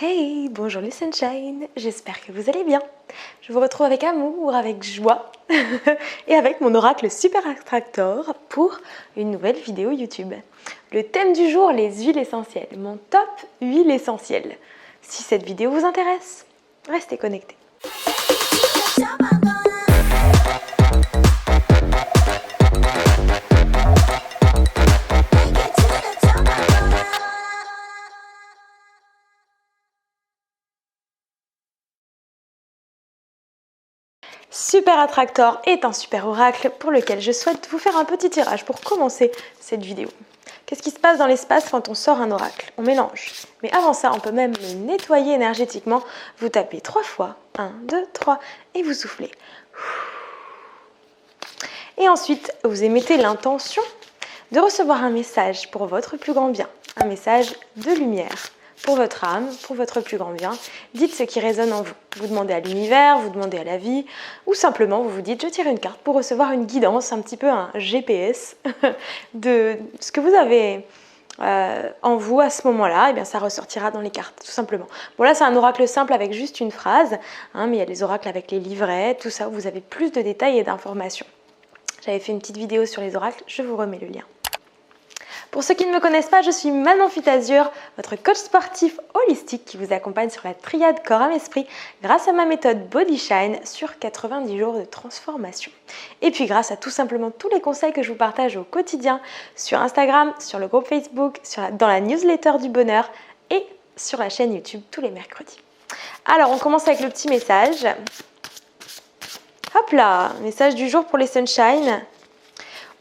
Hey, bonjour les Sunshine, j'espère que vous allez bien. Je vous retrouve avec amour, avec joie et avec mon oracle Super Attractor pour une nouvelle vidéo YouTube. Le thème du jour, les huiles essentielles, mon top huiles essentielles. Si cette vidéo vous intéresse, restez connectés. Super Attractor est un super oracle pour lequel je souhaite vous faire un petit tirage pour commencer cette vidéo. Qu'est-ce qui se passe dans l'espace quand on sort un oracle? On mélange. Mais avant ça, on peut même le nettoyer énergétiquement. Vous tapez 3 fois, 1, 2, 3, et vous soufflez. Et ensuite, vous émettez l'intention de recevoir un message pour votre plus grand bien, un message de lumière. Pour votre âme, pour votre plus grand bien, dites ce qui résonne en vous. Vous demandez à l'univers, vous demandez à la vie, ou simplement vous vous dites, je tire une carte pour recevoir une guidance, un petit peu un GPS de ce que vous avez en vous à ce moment-là. Et bien ça ressortira dans les cartes, tout simplement. Bon là c'est un oracle simple avec juste une phrase, hein, mais il y a des oracles avec les livrets, tout ça, où vous avez plus de détails et d'informations. J'avais fait une petite vidéo sur les oracles, je vous remets le lien. Pour ceux qui ne me connaissent pas, je suis Manon Fitazur, votre coach sportif holistique qui vous accompagne sur la triade corps, âme, esprit grâce à ma méthode Body Shine sur 90 jours de transformation. Et puis grâce à tout simplement tous les conseils que je vous partage au quotidien sur Instagram, sur le groupe Facebook, dans la newsletter du bonheur et sur la chaîne YouTube tous les mercredis. Alors on commence avec le petit message. Hop là, message du jour pour les Sunshine.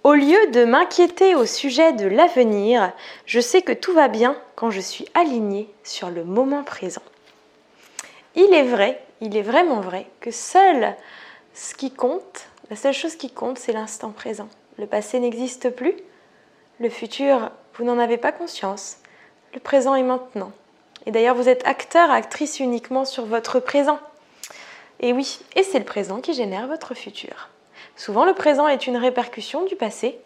Au lieu de m'inquiéter au sujet de l'avenir, je sais que tout va bien quand je suis alignée sur le moment présent. Il est vraiment vrai que la seule chose qui compte, c'est l'instant présent. Le passé n'existe plus, le futur, vous n'en avez pas conscience, le présent est maintenant. Et d'ailleurs, vous êtes acteur, actrice uniquement sur votre présent. Et oui, et c'est le présent qui génère votre futur. Souvent, le présent est une répercussion du passé.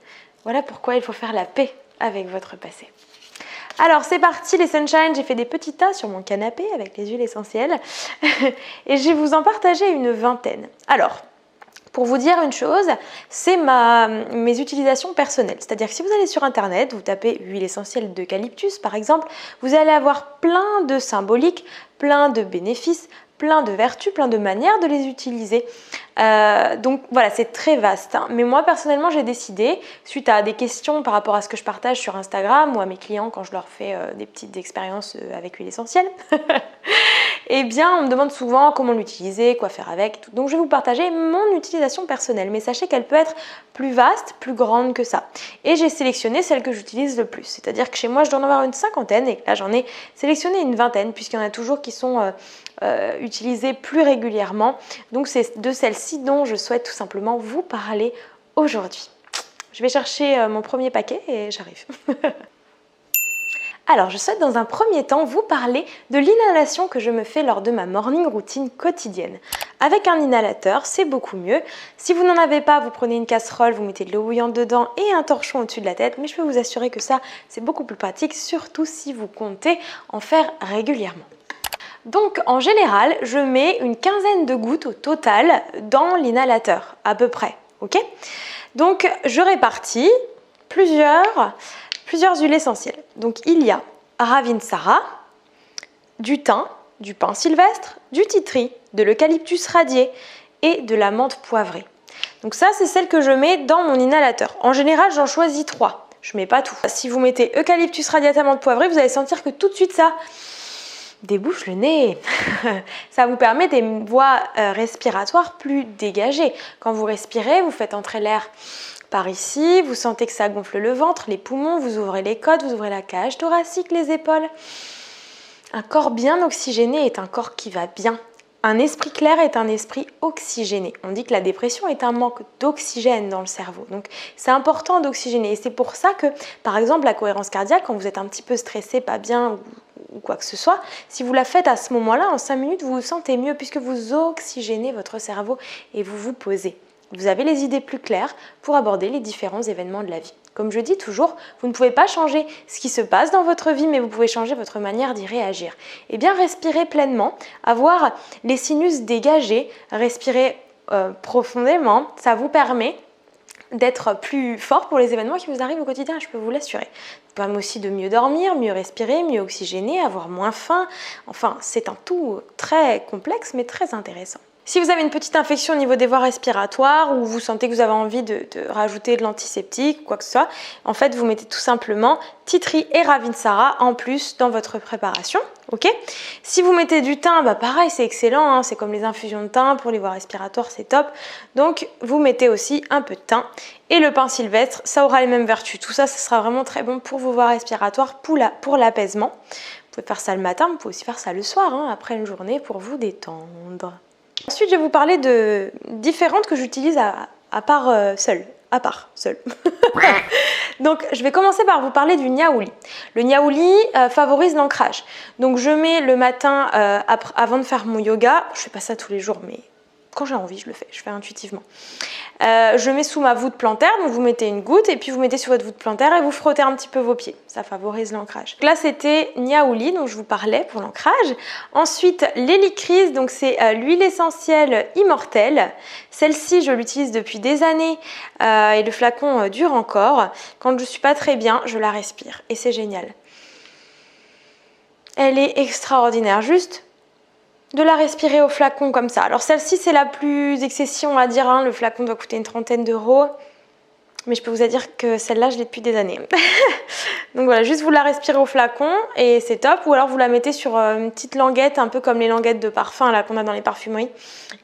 Voilà pourquoi il faut faire la paix avec votre passé. Alors, c'est parti les Sunshine. J'ai fait des petits tas sur mon canapé avec les huiles essentielles. Et je vais vous en partager une vingtaine. Alors, pour vous dire une chose, c'est mes utilisations personnelles. C'est-à-dire que si vous allez sur Internet, vous tapez huile essentielle d'eucalyptus par exemple, vous allez avoir plein de symboliques, plein de bénéfices, plein de vertus, plein de manières de les utiliser. Donc voilà, c'est très vaste. Hein. Mais moi, personnellement, j'ai décidé, suite à des questions par rapport à ce que je partage sur Instagram ou à mes clients quand je leur fais des petites expériences avec huile essentielle, eh bien, on me demande souvent comment l'utiliser, quoi faire avec. Tout. Donc, je vais vous partager mon utilisation personnelle. Mais sachez qu'elle peut être plus vaste, plus grande que ça. Et j'ai sélectionné celle que j'utilise le plus. C'est-à-dire que chez moi, je dois en avoir une cinquantaine et là, j'en ai sélectionné une vingtaine puisqu'il y en a toujours qui sont utilisées plus régulièrement. Donc, c'est de celle-ci dont je souhaite tout simplement vous parler aujourd'hui. Je vais chercher mon premier paquet et j'arrive. Alors, je souhaite dans un premier temps vous parler de l'inhalation que je me fais lors de ma morning routine quotidienne. Avec un inhalateur, c'est beaucoup mieux. Si vous n'en avez pas, vous prenez une casserole, vous mettez de l'eau bouillante dedans et un torchon au-dessus de la tête. Mais je peux vous assurer que ça, c'est beaucoup plus pratique, surtout si vous comptez en faire régulièrement. Donc, en général, je mets une quinzaine de gouttes au total dans l'inhalateur, à peu près. Ok ? Donc, je répartis plusieurs huiles essentielles. Donc il y a Ravinsara, du thym, du pin sylvestre, du titri, de l'eucalyptus radié et de la menthe poivrée. Donc ça, c'est celle que je mets dans mon inhalateur. En général, j'en choisis 3. Je ne mets pas tout. Si vous mettez eucalyptus radiata, menthe poivrée, vous allez sentir que tout de suite ça débouche le nez. Ça vous permet des voies respiratoires plus dégagées. Quand vous respirez, vous faites entrer l'air par ici, vous sentez que ça gonfle le ventre, les poumons, vous ouvrez les côtes, vous ouvrez la cage thoracique, les épaules. Un corps bien oxygéné est un corps qui va bien. Un esprit clair est un esprit oxygéné. On dit que la dépression est un manque d'oxygène dans le cerveau. Donc c'est important d'oxygéner. Et c'est pour ça que, par exemple, la cohérence cardiaque, quand vous êtes un petit peu stressé, pas bien ou quoi que ce soit, si vous la faites à ce moment-là, en 5 minutes, vous vous sentez mieux puisque vous oxygénez votre cerveau et vous vous posez. Vous avez les idées plus claires pour aborder les différents événements de la vie. Comme je dis toujours, vous ne pouvez pas changer ce qui se passe dans votre vie, mais vous pouvez changer votre manière d'y réagir. Et bien respirer pleinement, avoir les sinus dégagés, respirer profondément, ça vous permet d'être plus fort pour les événements qui vous arrivent au quotidien, je peux vous l'assurer. Ça permet aussi de mieux dormir, mieux respirer, mieux oxygéner, avoir moins faim. Enfin, c'est un tout très complexe mais très intéressant. Si vous avez une petite infection au niveau des voies respiratoires ou vous sentez que vous avez envie de rajouter de l'antiseptique ou quoi que ce soit, en fait, vous mettez tout simplement tea tree et Ravinsara en plus dans votre préparation. Ok. Si vous mettez du thym, bah pareil, c'est excellent, hein, c'est comme les infusions de thym pour les voies respiratoires, c'est top. Donc, vous mettez aussi un peu de thym. Et le pin sylvestre, ça aura les mêmes vertus. Tout ça, ça sera vraiment très bon pour vos voies respiratoires, pour l'apaisement. Vous pouvez faire ça le matin, vous pouvez aussi faire ça le soir, hein, après une journée pour vous détendre. Ensuite, je vais vous parler de différentes que j'utilise à part seule. Donc, je vais commencer par vous parler du niaouli. Le niaouli favorise l'ancrage. Donc, je mets le matin avant de faire mon yoga. Je fais pas ça tous les jours, mais quand j'ai envie, je le fais. Je fais intuitivement. Je mets sous ma voûte plantaire, donc vous mettez une goutte et puis vous mettez sur votre voûte plantaire et vous frottez un petit peu vos pieds. Ça favorise l'ancrage. Là, c'était niaouli dont je vous parlais pour l'ancrage. Ensuite, l'hélicryse, donc c'est l'huile essentielle immortelle. Celle-ci, je l'utilise depuis des années et le flacon dure encore. Quand je suis pas très bien, je la respire et c'est génial. Elle est extraordinaire. Juste de la respirer au flacon comme ça. Alors celle-ci c'est la plus excessive on va dire, hein. Le flacon doit coûter une trentaine d'euros. Mais je peux vous dire que celle-là je l'ai depuis des années. Donc voilà, juste vous la respirez au flacon et c'est top. Ou alors vous la mettez sur une petite languette, un peu comme les languettes de parfum là qu'on a dans les parfumeries.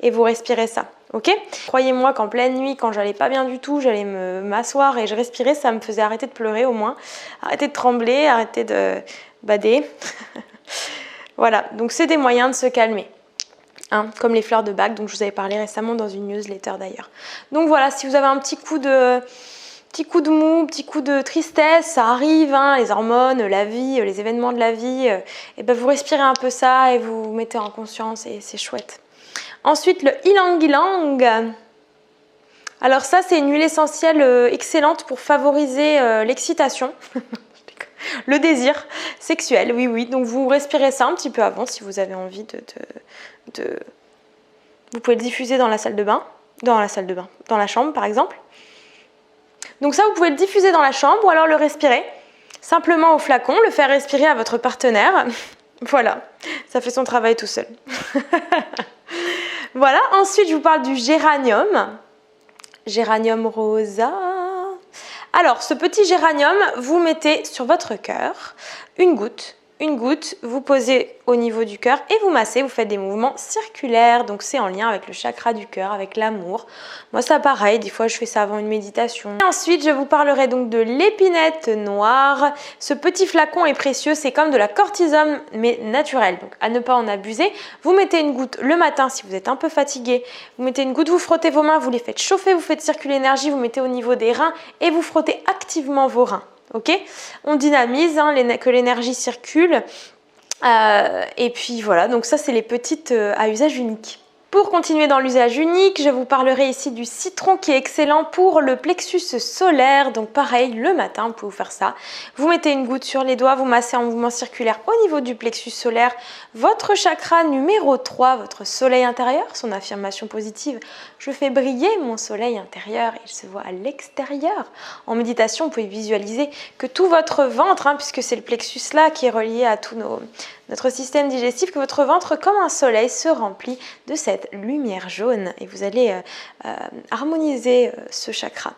Et vous respirez ça, ok? Croyez-moi qu'en pleine nuit, quand j'allais pas bien du tout, j'allais m'asseoir et je respirais, ça me faisait arrêter de pleurer au moins. Arrêter de trembler, arrêter de bader. Voilà, donc c'est des moyens de se calmer, hein, comme les fleurs de Bach dont je vous avais parlé récemment dans une newsletter d'ailleurs. Donc voilà, si vous avez un petit coup de mou, petit coup de tristesse, ça arrive, hein, les hormones, la vie, les événements de la vie, et ben vous respirez un peu ça et vous mettez en conscience et c'est chouette. Ensuite, le ylang ylang. Alors ça, c'est une huile essentielle excellente pour favoriser l'excitation. Le désir sexuel, oui, oui. Donc vous respirez ça un petit peu avant si vous avez envie Vous pouvez le diffuser dans la salle de bain, dans la chambre par exemple. Donc ça, vous pouvez le diffuser dans la chambre ou alors le respirer simplement au flacon, le faire respirer à votre partenaire. Voilà, ça fait son travail tout seul. Voilà, ensuite je vous parle du géranium. Géranium rosa. Alors, ce petit géranium, vous mettez sur votre cœur une goutte, vous posez au niveau du cœur et vous massez, vous faites des mouvements circulaires, donc c'est en lien avec le chakra du cœur, avec l'amour. Moi, ça pareil, des fois je fais ça avant une méditation. Et ensuite, je vous parlerai donc de l'épinette noire. Ce petit flacon est précieux, c'est comme de la cortisone, mais naturelle, donc à ne pas en abuser. Vous mettez une goutte le matin si vous êtes un peu fatigué, vous mettez une goutte, vous frottez vos mains, vous les faites chauffer, vous faites circuler l'énergie, vous mettez au niveau des reins et vous frottez activement vos reins. Ok, on dynamise, hein, que l'énergie circule. Et puis voilà, donc ça c'est les petites à usage unique. Pour continuer dans l'usage unique, je vous parlerai ici du citron qui est excellent pour le plexus solaire. Donc pareil, le matin, vous pouvez vous faire ça. Vous mettez une goutte sur les doigts, vous massez en mouvement circulaire au niveau du plexus solaire. Votre chakra numéro 3, votre soleil intérieur, son affirmation positive. Je fais briller mon soleil intérieur et il se voit à l'extérieur. En méditation, vous pouvez visualiser que tout votre ventre, hein, puisque c'est le plexus là qui est relié à tout notre système digestif, que votre ventre, comme un soleil, se remplit de cette lumière jaune et vous allez harmoniser ce chakra.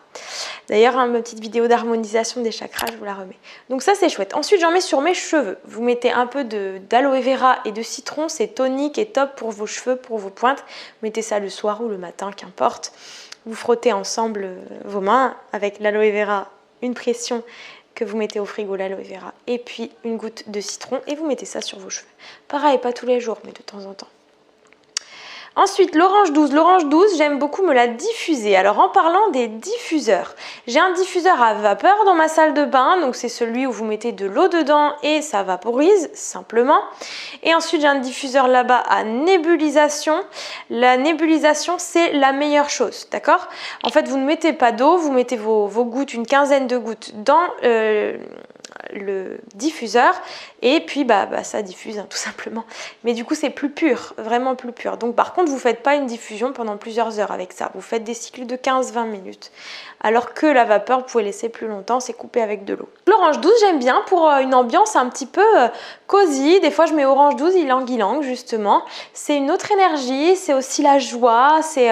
D'ailleurs, ma petite vidéo d'harmonisation des chakras, je vous la remets. Donc ça, c'est chouette. Ensuite, j'en mets sur mes cheveux. Vous mettez un peu d'aloe vera et de citron, c'est tonique et top pour vos cheveux, pour vos pointes. Vous mettez ça le soir ou le matin, qu'importe. Vous frottez ensemble vos mains avec l'aloe vera, une pression que vous mettez au frigo, l'aloe vera, et puis une goutte de citron et vous mettez ça sur vos cheveux. Pareil, pas tous les jours, mais de temps en temps. Ensuite, l'orange 12. L'orange 12, j'aime beaucoup me la diffuser. Alors, en parlant des diffuseurs, j'ai un diffuseur à vapeur dans ma salle de bain. Donc, c'est celui où vous mettez de l'eau dedans et ça vaporise, simplement. Et ensuite, j'ai un diffuseur là-bas à nébulisation. La nébulisation, c'est la meilleure chose, d'accord? En fait, vous ne mettez pas d'eau, vous mettez vos gouttes, une quinzaine de gouttes dans le diffuseur et puis ça diffuse, hein, tout simplement. Mais du coup, c'est plus pur, vraiment plus pur. Donc, par contre, vous ne faites pas une diffusion pendant plusieurs heures avec ça. Vous faites des cycles de 15-20 minutes. Alors que la vapeur, vous pouvez laisser plus longtemps, c'est coupé avec de l'eau. L'orange 12, j'aime bien pour une ambiance un petit peu cosy. Des fois, je mets orange 12, ylang-ylang, justement. C'est une autre énergie, c'est aussi la joie, c'est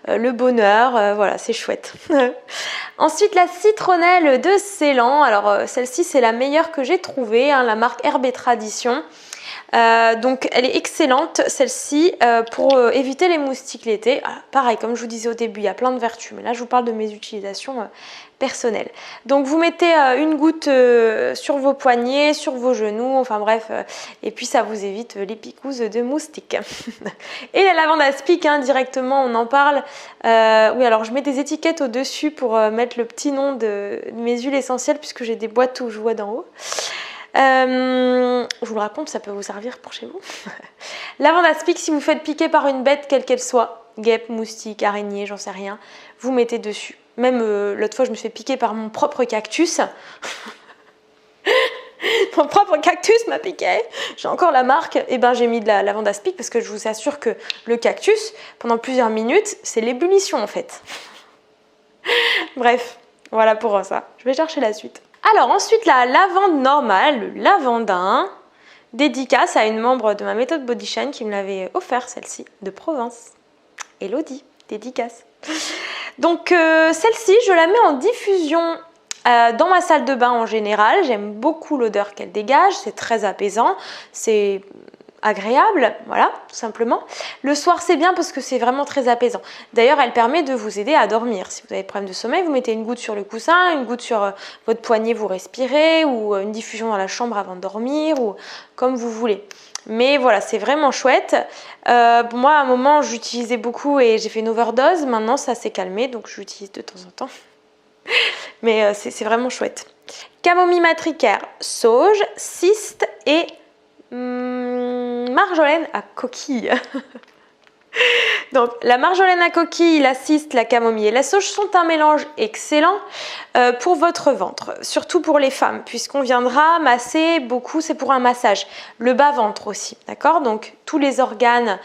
le bonheur. Voilà, c'est chouette. Ensuite, la citronnelle de Ceylan. Alors, celle-ci, c'est la meilleure que j'ai trouvée, hein, la marque Herbe & Tradition. Donc elle est excellente celle-ci pour éviter les moustiques l'été. Pareil, comme je vous disais au début, il y a plein de vertus, mais là je vous parle de mes utilisations personnelles. Donc vous mettez une goutte sur vos poignets, sur vos genoux, enfin bref, et puis ça vous évite les picousses de moustiques. Et la lavande aspic, hein, directement on en parle. Oui, alors je mets des étiquettes au-dessus pour mettre le petit nom de mes huiles essentielles puisque j'ai des boîtes où je vois d'en haut. Je vous le raconte, ça peut vous servir pour chez vous. Lavande aspic, si vous faites piquer par une bête, quelle qu'elle soit, guêpe, moustique, araignée, j'en sais rien, vous mettez dessus. Même l'autre fois, je me suis fait piquer par mon propre cactus. Mon propre cactus m'a piqué. J'ai encore la marque. Et ben j'ai mis de la lavande aspic parce que je vous assure que le cactus, pendant plusieurs minutes, c'est l'ébullition en fait. Bref, voilà pour ça. Je vais chercher la suite. Alors ensuite la lavande normale, le lavandin, dédicace à une membre de ma méthode Body Shine qui me l'avait offert celle-ci, de Provence. Elodie, dédicace. Donc celle-ci, je la mets en diffusion dans ma salle de bain en général. J'aime beaucoup l'odeur qu'elle dégage, c'est très apaisant, c'est agréable, voilà, tout simplement. Le soir, c'est bien parce que c'est vraiment très apaisant. D'ailleurs, elle permet de vous aider à dormir. Si vous avez des problèmes de sommeil, vous mettez une goutte sur le coussin, une goutte sur votre poignet, vous respirez, ou une diffusion dans la chambre avant de dormir, ou comme vous voulez. Mais voilà, c'est vraiment chouette. Moi, à un moment, j'utilisais beaucoup et j'ai fait une overdose. Maintenant, ça s'est calmé, donc j'utilise de temps en temps. Mais c'est vraiment chouette. Camomille matricaire, sauge, cyste et marjolaine à coquille. Donc la marjolaine à coquille, la cyste, la camomille et la sauge sont un mélange excellent pour votre ventre, surtout pour les femmes, puisqu'on viendra masser beaucoup, c'est pour un massage. Le bas-ventre aussi, d'accord? Donc tous les organes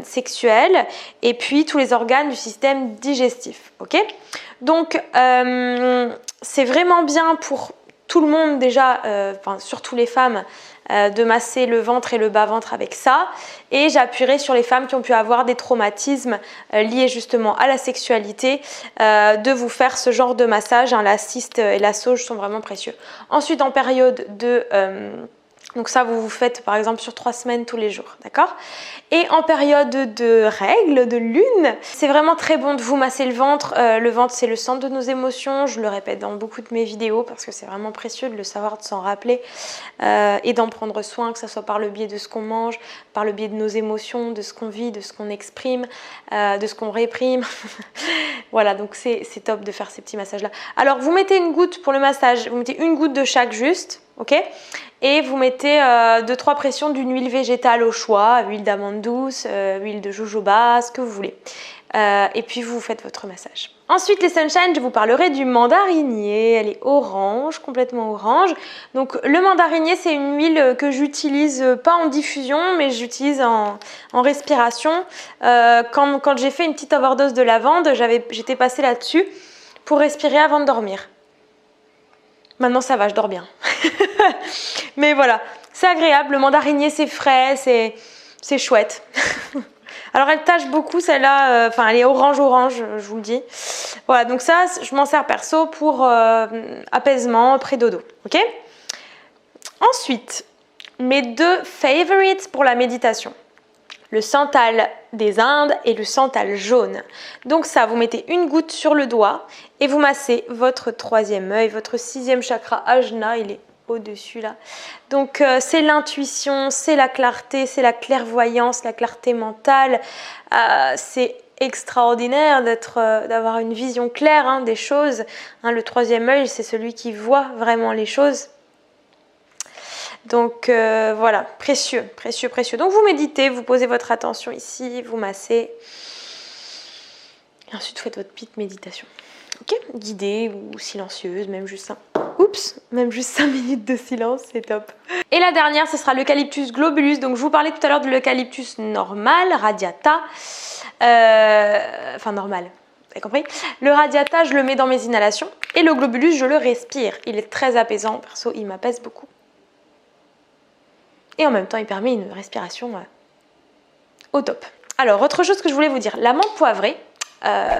sexuels et puis tous les organes du système digestif, ok? Donc c'est vraiment bien pour tout le monde déjà, surtout les femmes, de masser le ventre et le bas-ventre avec ça. Et j'appuierai sur les femmes qui ont pu avoir des traumatismes liés justement à la sexualité, de vous faire ce genre de massage. Hein, la cyste et la sauge sont vraiment précieux. Ensuite, en période de... donc ça, vous faites par exemple sur 3 semaines tous les jours, d'accord? Et en période de règles, de lune, c'est vraiment très bon de vous masser le ventre. Le ventre, c'est le centre de nos émotions. Je le répète dans beaucoup de mes vidéos parce que c'est vraiment précieux de le savoir, de s'en rappeler et d'en prendre soin, que ce soit par le biais de ce qu'on mange, par le biais de nos émotions, de ce qu'on vit, de ce qu'on exprime, de ce qu'on réprime. Voilà, donc c'est top de faire ces petits massages-là. Alors, vous mettez une goutte pour le massage, vous mettez une goutte de chaque juste, ok? Et vous mettez 2-3 pressions d'une huile végétale au choix, huile d'amande douce, huile de jojoba, ce que vous voulez. Et puis vous faites votre massage. Ensuite les Sunshine, je vous parlerai du mandarinier. Elle est orange, complètement orange. Donc le mandarinier, c'est une huile que j'utilise pas en diffusion, mais j'utilise en respiration. Quand j'ai fait une petite overdose de lavande, j'étais passée là-dessus pour respirer avant de dormir. Maintenant ça va, je dors bien. Mais voilà, c'est agréable, le mandarinier c'est frais, c'est chouette. Alors elle tache beaucoup celle-là, elle est orange, je vous le dis. Voilà, donc ça, je m'en sers perso pour apaisement, pré-dodo, ok? Ensuite, mes 2 favorites pour la méditation. Le santal des Indes et le santal jaune. Donc ça, vous mettez une goutte sur le doigt et vous massez votre 3e œil, votre 6e chakra ajna, il est au-dessus là. Donc c'est l'intuition, c'est la clarté, c'est la clairvoyance, la clarté mentale. C'est extraordinaire d'avoir une vision claire hein, des choses. Hein, le troisième œil, c'est celui qui voit vraiment les choses. Donc voilà, précieux, précieux, précieux. Donc vous méditez, vous posez votre attention ici, vous massez. Et ensuite, vous faites votre petite méditation. Ok, guidée ou silencieuse, même juste 5 minutes de silence, c'est top. Et la dernière, ce sera l'eucalyptus globulus. Donc je vous parlais tout à l'heure de l'eucalyptus normal, radiata. Enfin normal, vous avez compris. Le radiata, je le mets dans mes inhalations. Et le globulus, je le respire. Il est très apaisant, perso, il m'apaise beaucoup. Et en même temps, il permet une respiration au top. Alors, autre chose que je voulais vous dire, la menthe poivrée,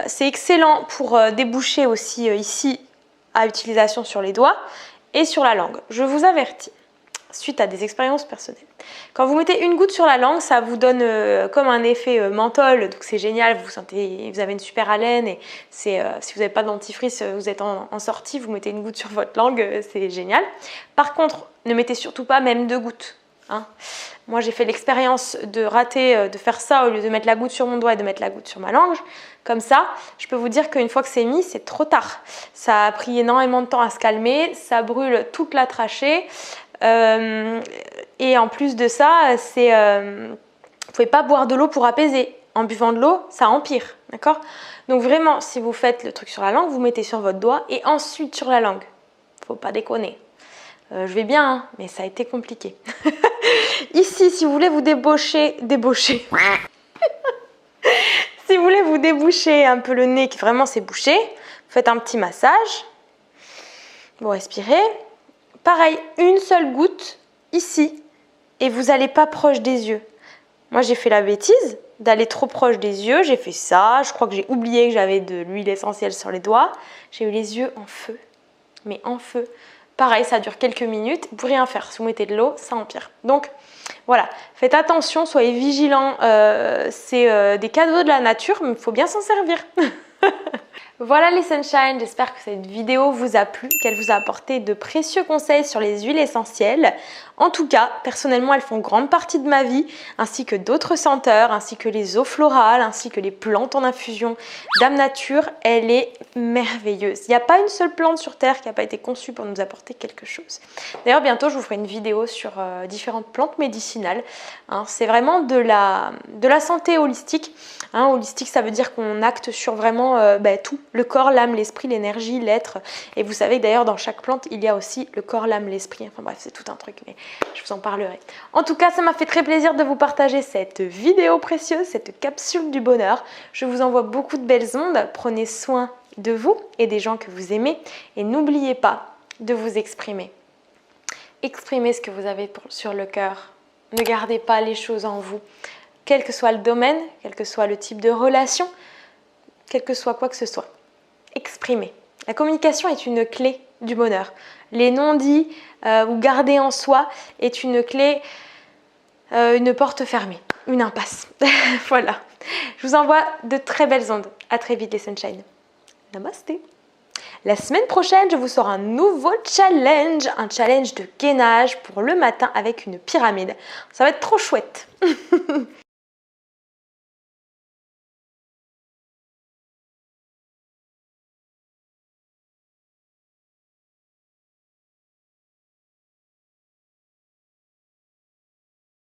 c'est excellent pour déboucher aussi ici à utilisation sur les doigts et sur la langue. Je vous avertis, suite à des expériences personnelles. Quand vous mettez une goutte sur la langue, ça vous donne comme un effet menthol, donc c'est génial, vous avez une super haleine et si vous n'avez pas de dentifrice, vous êtes en sortie, vous mettez une goutte sur votre langue, c'est génial. Par contre, ne mettez surtout pas même 2 gouttes. Hein. Moi j'ai fait l'expérience de rater, de faire ça au lieu de mettre la goutte sur mon doigt et de mettre la goutte sur ma langue. Comme ça, je peux vous dire qu'une fois que c'est mis, c'est trop tard. Ça a pris énormément de temps à se calmer, ça brûle toute la trachée. Et en plus de ça, vous ne pouvez pas boire de l'eau pour apaiser. En buvant de l'eau, ça empire. D'accord ? Donc vraiment, si vous faites le truc sur la langue, vous mettez sur votre doigt et ensuite sur la langue. Faut pas déconner. Je vais bien, hein, mais ça a été compliqué. Ici, si vous voulez vous déboucher. Si vous voulez vous déboucher un peu le nez, qui vraiment c'est bouché, faites un petit massage. Vous respirez. Pareil, une seule goutte ici et vous n'allez pas proche des yeux. Moi, j'ai fait la bêtise d'aller trop proche des yeux. J'ai fait ça. Je crois que j'ai oublié que j'avais de l'huile essentielle sur les doigts. J'ai eu les yeux en feu. Mais en feu. Pareil, ça dure quelques minutes. Vous ne pouvez rien faire. Si vous mettez de l'eau, ça empire. Donc, voilà. Faites attention, soyez vigilants. C'est des cadeaux de la nature, mais il faut bien s'en servir. Voilà les Sunshine, j'espère que cette vidéo vous a plu, qu'elle vous a apporté de précieux conseils sur les huiles essentielles. En tout cas, personnellement, elles font grande partie de ma vie, ainsi que d'autres senteurs, ainsi que les eaux florales, ainsi que les plantes en infusion. Dame Nature, elle est merveilleuse. Il n'y a pas une seule plante sur Terre qui n'a pas été conçue pour nous apporter quelque chose. D'ailleurs, bientôt, je vous ferai une vidéo sur différentes plantes médicinales. Hein, c'est vraiment de la santé holistique. Hein, holistique, ça veut dire qu'on acte sur vraiment tout. Le corps, l'âme, l'esprit, l'énergie, l'être. Et vous savez que d'ailleurs, dans chaque plante, il y a aussi le corps, l'âme, l'esprit. Enfin bref, c'est tout un truc, mais je vous en parlerai. En tout cas, ça m'a fait très plaisir de vous partager cette vidéo précieuse, cette capsule du bonheur. Je vous envoie beaucoup de belles ondes. Prenez soin de vous et des gens que vous aimez. Et n'oubliez pas de vous exprimer. Exprimez ce que vous avez sur le cœur. Ne gardez pas les choses en vous. Quel que soit le domaine, quel que soit le type de relation, quel que soit quoi que ce soit. Exprimez. La communication est une clé du bonheur. Les non-dits ou gardés en soi est une clé, une porte fermée, une impasse. Voilà. Je vous envoie de très belles ondes. À très vite les Sunshine. Namasté. La semaine prochaine, je vous sors un nouveau challenge, un challenge de gainage pour le matin avec une pyramide. Ça va être trop chouette.